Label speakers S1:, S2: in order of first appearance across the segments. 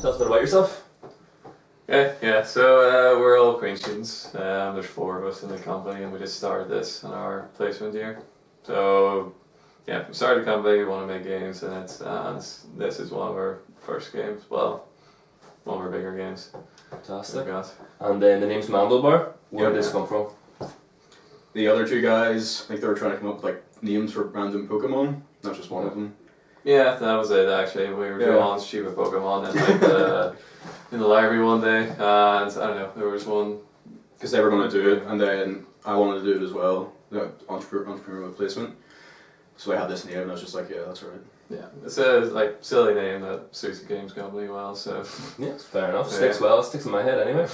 S1: tell us a bit about yourself.
S2: Yeah. So we're all Queen students. There's 4 of us in the company, and we just started this in our placement year. So yeah, we started the company. We want to make games, and this is one of our first games. Well, one of our bigger games.
S1: Fantastic. And then the name's Mandlebar. Where did this come from?
S3: The other 2 guys, I think they were trying to come up with like names for random Pokemon. That's just one of them.
S2: Yeah, that was it actually. We were drawing stupid Pokemon in the library one day, and I don't know, there was one.
S3: Because they were going to do it, and then I wanted to do it as well, the entrepreneurial placement. So I had this name, and I was just like, yeah, that's right.
S2: Yeah, it's a silly name that suits the games company well, so.
S1: Yeah, it's fair enough. Sticks well, it sticks in my head anyway.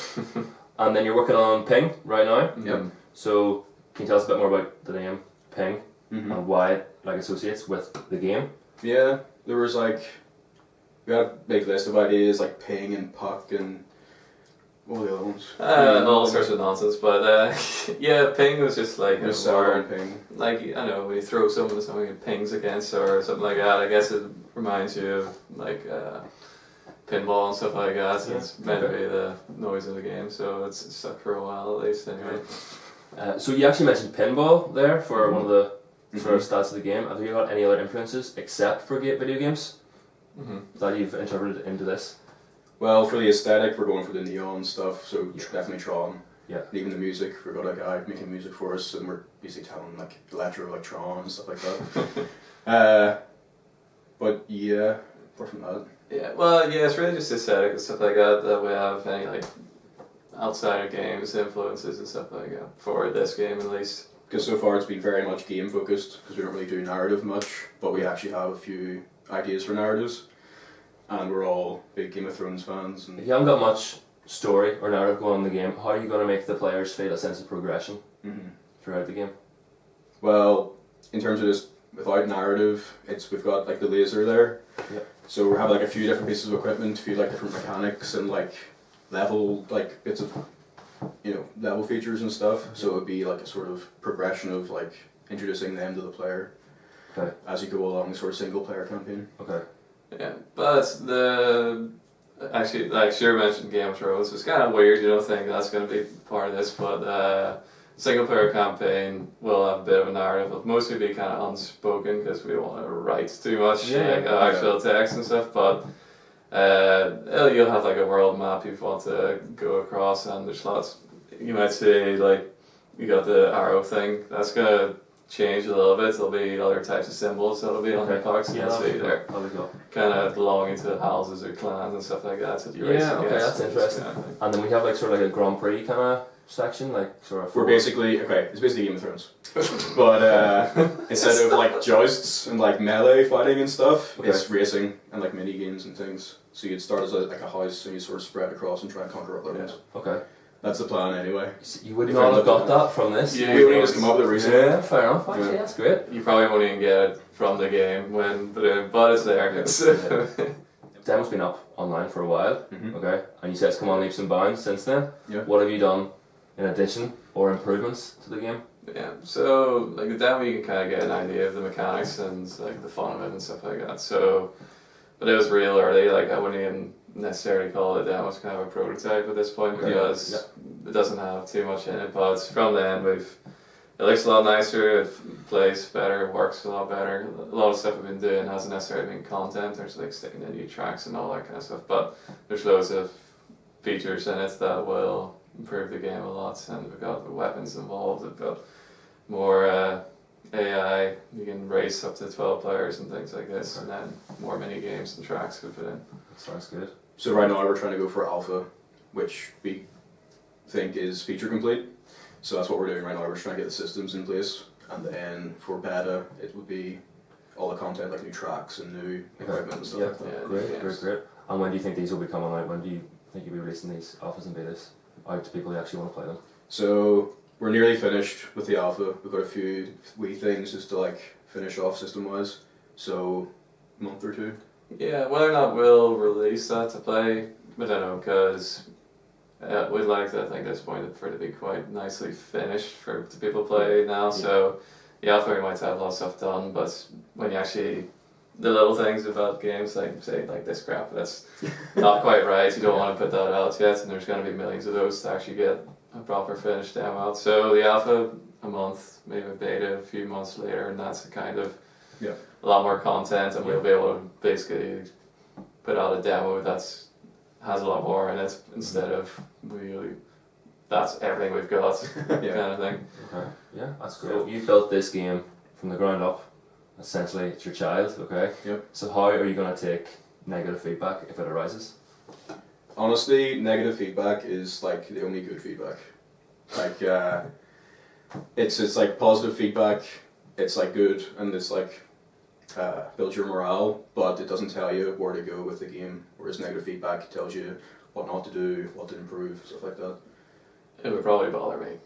S1: And then you're working on Ping right now.
S3: Yep.
S1: So can you tell us a bit more about the name Ping and why it associates with the game?
S3: Yeah, there was we had a big list of ideas like Ping and Puck and what were the other ones?
S2: All sorts of nonsense, but yeah, Ping was just like
S3: a more Ping.
S2: Like, I don't know, when you throw something to something it pings against or something like that. I guess it reminds you of like pinball and stuff like that. So it's meant to be the noise of the game, so it's stuck for a while at least anyway.
S1: So you actually mentioned pinball there for one of the sort of stats of the game. Have you got any other influences except for video games that you've interpreted into this? Well,
S3: for the aesthetic, we're going for the neon stuff, so definitely Tron.
S1: Yeah.
S3: And even the music, we've got a guy making music for us, and we're basically telling like electro, like Tron and stuff like that. But yeah, apart from that.
S2: Yeah, well, yeah, it's really just aesthetic and stuff like that we have any like outsider games, influences and stuff like that for this game at least.
S3: Because so far it's been very much game focused, because we don't really do narrative much, but we actually have a few ideas for narratives, and we're all big Game of Thrones fans. And
S1: if you haven't got much story or narrative going on in the game, how are you going to make the players feel a sense of progression throughout the game?
S3: Well, in terms of this, without narrative, we've got like the laser there.
S1: Yep.
S3: So we have like a few different pieces of equipment, a few like different mechanics and like level like bits of level features and stuff. So it would be like a sort of progression of like introducing them to the player as you go along the sort of single player campaign.
S1: Okay.
S2: Yeah, but actually, like Stuart mentioned Game of Thrones, it's kind of weird, you don't think that's going to be part of this, but single player campaign will have a bit of a narrative. It'll mostly be kind of unspoken because we don't want to write too much actual text and stuff, but you'll have like a world map you want to go across, and there's lots. You might say like you got the arrow thing, that's going to change a little bit. There'll be other types of symbols that'll be on the pucks.
S1: Yeah,
S2: see there. Kind of belonging to houses or clans and stuff like that. So you race against.
S1: That's interesting. And then we have like sort of like a Grand Prix kind of section, like sort of.
S3: We're basically it's basically Game of Thrones, but instead of like jousts and like melee fighting and stuff, it's racing and like mini games and things. So you'd start as like a house, and you sort of spread across and try and conquer other ones.
S1: Okay.
S3: That's the plan anyway.
S1: You would not have got that from this.
S3: Yeah, we only just come up with it recently.
S1: Yeah, fair enough. Actually, that's great.
S2: You probably won't even get it from the game but it's there.
S1: Demo's been up online for a while, okay? And you said it's come on leaps and bounds since then.
S3: Yeah.
S1: What have you done in addition or improvements to the game?
S2: Yeah, so like the demo you can kind of get an idea of the mechanics and like the fun of it and stuff like that. So, but it was real early. Like I wouldn't even necessarily call it a demo. It's kind of a prototype at this point because it doesn't have too much in it. But from then it looks a lot nicer. It plays better. It works a lot better. A lot of stuff we've been doing hasn't necessarily been content. There's like sticking in new tracks and all that kind of stuff. But there's loads of features in it that will improve the game a lot. And we've got the weapons involved. We've got more AI. You can race up to 12 players and things like this, and then more mini games and tracks we put in.
S1: That sounds good.
S3: So right now we're trying to go for alpha, which we think is feature complete. So that's what we're doing right now. We're just trying to get the systems in place, and then for beta it would be all the content like new tracks and new equipment and stuff like that.
S1: Yeah, great. And when do you think these will be coming out? When do you think you'll be releasing these alphas and betas out to people who actually want to play them?
S3: So we're nearly finished with the alpha. We've got a few wee things just to like finish off system wise. So a month or two.
S2: Yeah, whether or not we'll release that to play, I don't know, because we'd like to think at this point for it to be quite nicely finished for to people play now. So the alpha we might have a lot of stuff done, but when you actually the little things about games, like say like this crap that's not quite right. You don't want to put that out yet, and there's going to be millions of those to actually get a proper finished demo out. So the alpha a month, maybe beta a few months later, and that's a kind of a lot more content, and we'll be able to basically put out a demo that's has a lot more in it instead of really that's everything we've got kind of thing.
S1: Okay, yeah, that's great. So you built this game from the ground up. Essentially, it's your child. Okay.
S3: Yep.
S1: So how are you going to take negative feedback if it arises?
S3: Honestly, negative feedback is like the only good feedback. Like, it's like positive feedback. It's like good, and it's like builds your morale, but it doesn't tell you where to go with the game. Whereas negative feedback tells you what not to do, what to improve, stuff like that.
S2: It would probably bother me.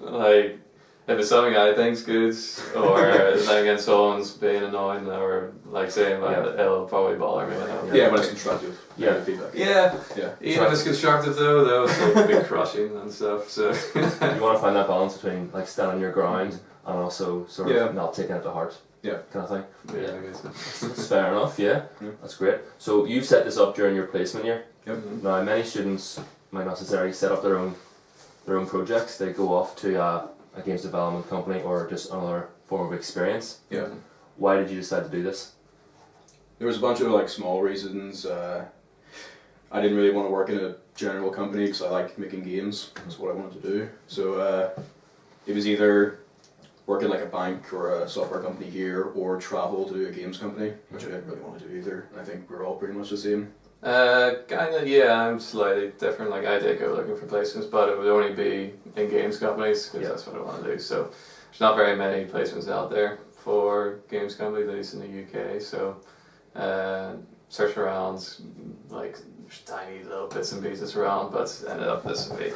S2: Like, if it's something I think's good, or then again someone's being annoying, or like saying that, it'll probably bother me.
S3: Yeah, when it's constructive. Feedback.
S2: Yeah. Even if it's constructive though, it's still be crushing and stuff. So
S1: you want to find that balance between like standing your ground and also sort of not taking it to heart.
S3: Yeah.
S1: Kind of thing.
S2: Yeah, I guess so.
S1: That's fair enough. Yeah, that's great. So you set this up during your placement year.
S3: Yep.
S1: Now many students might not necessarily set up their own projects. They go off to a games development company or just another form of experience.
S3: Yeah.
S1: Why did you decide to do this?
S3: There was a bunch of like small reasons. I didn't really want to work in a general company because I like making games. That's what I wanted to do. So it was either work in like a bank or a software company here, or travel to a games company, which I didn't really want to do either. I think we're all pretty much the same.
S2: Kind of, yeah, I'm slightly different. Like, I did go looking for placements, but it would only be in games companies because that's what I want to do. So there's not very many placements out there for games companies, at least in the UK. So search around, like there's tiny little bits and pieces around, but ended up this would be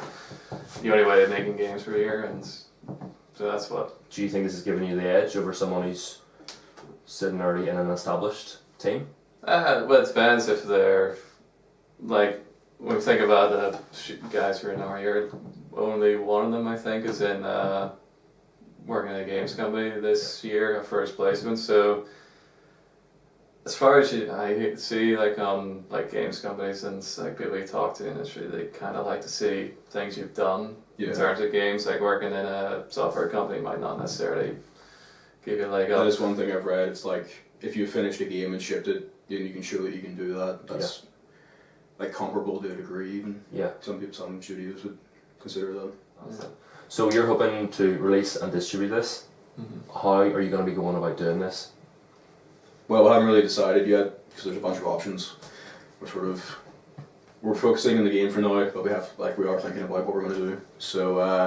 S2: the only way of making games for here, and so that's what.
S1: Do you think this has given you the edge over someone who's sitting already in an established team?
S2: Well, it depends if they're, like, when we think about the guys who are in our year, only one of them, I think, is in working in a games company this year, a first placement. So, as far as I see, like games companies and like people you talk to in the industry, they kind of like to see things you've done in terms of games. Like working in a software company might not necessarily give you a leg up.
S3: That is one thing I've read. It's like if you finished a game and shipped it, then you can show that you can do that. That's like comparable to a degree even.
S1: Yeah.
S3: Some studios would consider that.
S2: Yeah.
S1: So you're hoping to release and distribute this. Mm-hmm. How are you going to be going about doing this?
S3: Well, I haven't really decided yet because there's a bunch of options. We're focusing on the game for now, but we are thinking about what we're going to do. So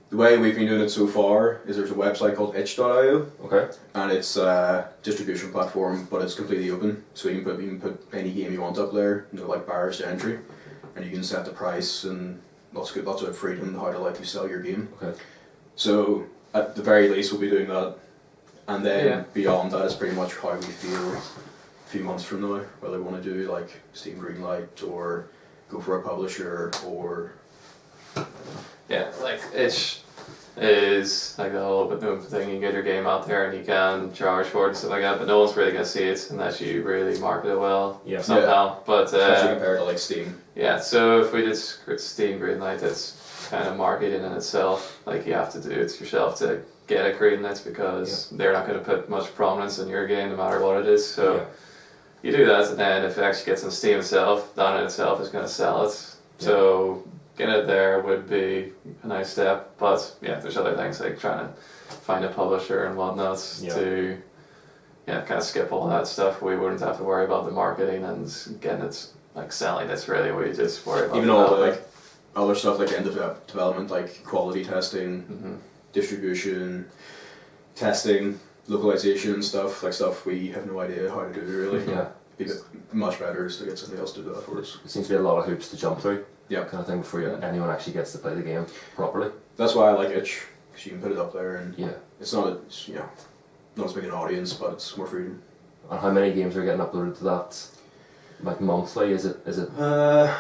S3: the way we've been doing it so far is there's a website called itch.io.
S1: Okay.
S3: And it's a distribution platform, but it's completely open. So you can put any game you want up there, no like barriers to entry, and you can set the price and lots of freedom in how to like you sell your game.
S1: Okay.
S3: So at the very least, we'll be doing that. And then beyond that is pretty much how we feel a few months from now, whether we want to do like Steam Greenlight or go for a publisher or...
S2: Yeah, like Itch is like the whole open thing. You can get your game out there and you can charge for it and stuff like that, but no one's really going to see it unless you really market it well somehow. But
S3: especially compared to like Steam.
S2: Yeah, so if we did Steam Greenlight, it's kind of marketing in itself. Like you have to do it yourself to get a greenlit because they're not going to put much prominence in your game no matter what it is. So you do that, and then if it actually gets on Steam itself, that in itself is going to sell it. So getting it there would be a nice step. But there's other things like trying to find a publisher and whatnot to kind of skip all that stuff. We wouldn't have to worry about the marketing and getting it like selling. It's really we just worry about
S3: even all the like other stuff like end of development, like quality testing, distribution, testing, localization stuff, like stuff we have no idea how to do really. Be much better to get somebody else to do that for us.
S1: It seems to be a lot of hoops to jump through.
S3: Yeah.
S1: Kind of thing before anyone actually gets to play the game properly.
S3: That's why I like Itch, because you can put it up there and it's not not as big an audience, but it's more freedom.
S1: And how many games are getting uploaded to that? Like monthly? Is it?
S2: I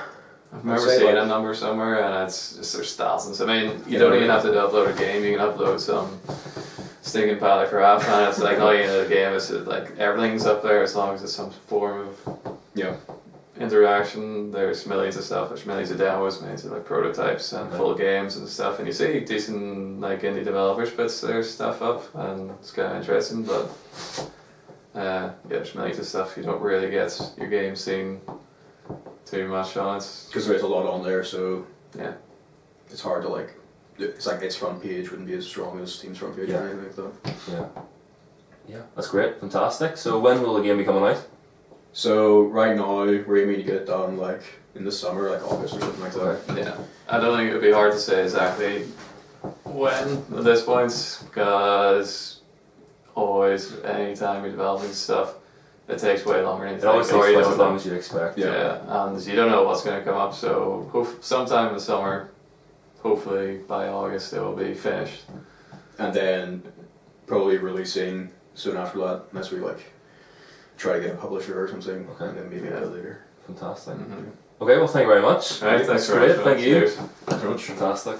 S2: remember seeing a number somewhere, and it's just there's thousands. I mean, you don't even have to upload a game. You can upload some stinking paddock for half, and it's like not even the game. It's like everything's up there as long as it's some form of
S3: Yeah.
S2: interaction. There's millions of stuff. There's millions of demos, millions of like prototypes and full games and stuff. And you see decent like indie developers puts their stuff up, and it's kind of interesting. But yeah, there's millions of stuff. You don't really get your game seen too much on it.
S3: Because there's a lot on there, so
S2: Yeah.
S3: it's hard to like. It's like its front page wouldn't be as strong as Steam's front page or anything like that.
S1: Yeah. Yeah, that's great, fantastic. So when will the game be coming out?
S3: So right now we're aiming to get it done like in the summer, like August or something like that.
S2: Yeah, I don't think it would be hard to say exactly when at this point, because always any time you're developing stuff, it takes way longer than you
S1: It always
S2: think, or
S1: takes
S2: you
S1: twice
S2: don't
S1: as long
S2: know.
S1: as you'd expect.
S2: Yeah, and you don't know what's going to come up. So sometime in the summer, hopefully by August, it will be finished.
S3: And then probably releasing soon after that, unless we like try to get a publisher or something,
S1: Okay.
S3: and then maybe a bit later.
S1: Fantastic.
S2: Mm-hmm.
S1: Okay, well thank you very much.
S2: Right, thanks
S1: That's
S2: very
S1: great,
S2: much.
S1: thank you.
S2: Cheers.
S3: Thanks very much.
S1: Fantastic.